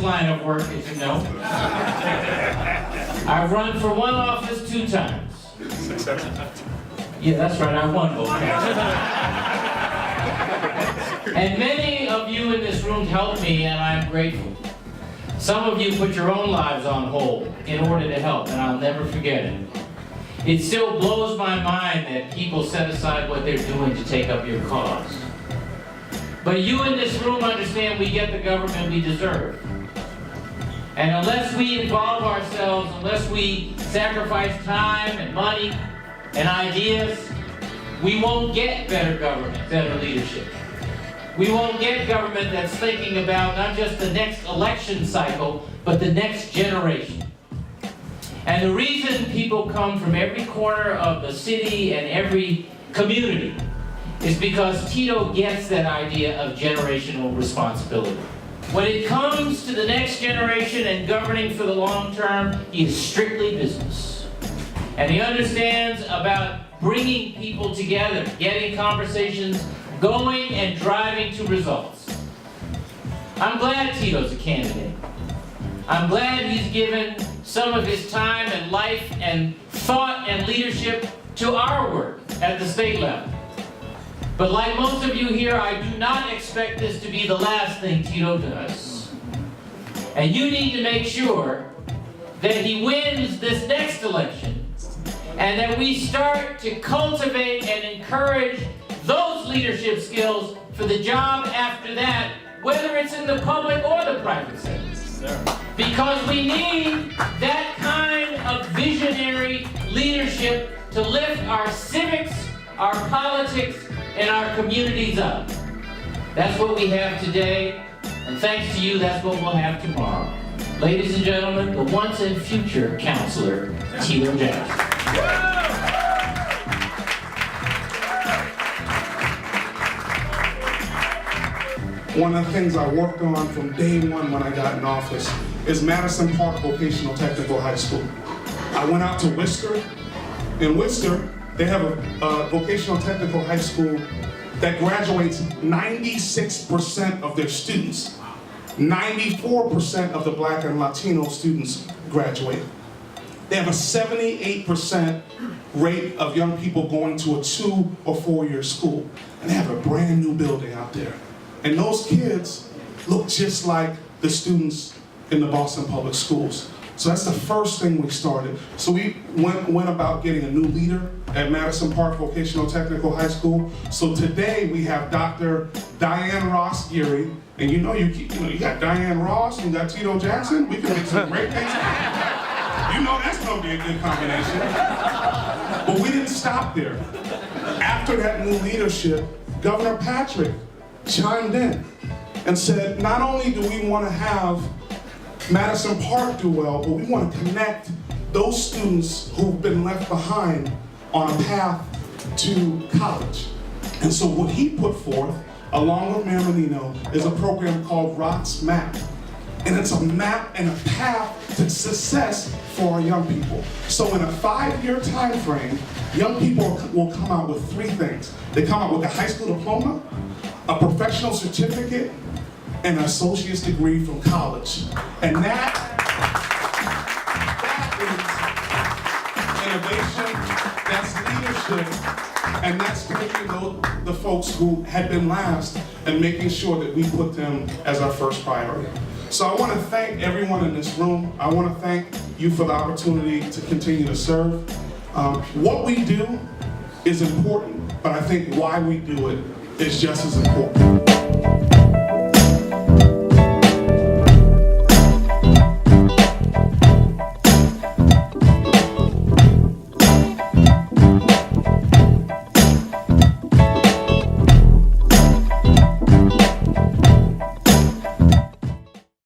line of work, as you know. I've run for one office 2 times. Yeah, that's right, I won both times. And many of you in this room helped me, and I'm grateful. Some of you put your own lives on hold in order to help, and I'll never forget it. It still blows my mind that people set aside what they're doing to take up your cause. But you in this room understand we get the government we deserve. And unless we involve ourselves, unless we sacrifice time and money and ideas, we won't get better government, better leadership. We won't get government that's thinking about not just the next election cycle, but the next generation. And the reason people come from every corner of the city and every community is because Tito gets that idea of generational responsibility. When it comes to the next generation and governing for the long term, he is strictly business. And he understands about bringing people together, getting conversations going and driving to results. I'm glad Tito's a candidate. I'm glad he's given some of his time and life and thought and leadership to our work at the state level. But like most of you here, I do not expect this to be the last thing Tito does. And you need to make sure that he wins this next election and that we start to cultivate and encourage those leadership skills for the job after that, whether it's in the public or the private sector. Because we need that kind of visionary leadership to lift our civics, our politics, and our communities up. That's what we have today, and thanks to you, that's what we'll have tomorrow. Ladies and gentlemen, the once and future counselor, Tito Jackson. One of the things I worked on from day one when I got in office is Madison Park Vocational Technical High School. I went out to Worcester. In Worcester, they have a vocational technical high school that graduates 96% of their students. 94% of the Black and Latino students graduate. They have a 78% rate of young people going to a 2 or 4 year school. And they have a brand new building out there. And those kids look just like the students in the Boston Public Schools. So that's the first thing we started. So we went about getting a new leader at Madison Park Vocational Technical High School. So today we have Dr. Diane Ross Geary, and you got Diane Ross, you got Tito Jackson. We can make some great things happen. You know that's gonna be a good combination. But we didn't stop there. After that new leadership, Governor Patrick chimed in and said, not only do we want to have Madison Park do well, but we want to connect those students who've been left behind on a path to college. And so what he put forth, along with Mayor Menino, is a program called ROTS MAP. And it's a map and a path to success for our young people. So in a 5-year time frame, young people will come out with 3 things. They come out with a high school diploma, a professional certificate, and an associate's degree from college. And that is innovation, that's leadership, and that's taking the folks who had been last and making sure that we put them as our first priority. So I want to thank everyone in this room. I want to thank you for the opportunity to continue to serve. What we do is important, but I think why we do it is just as important.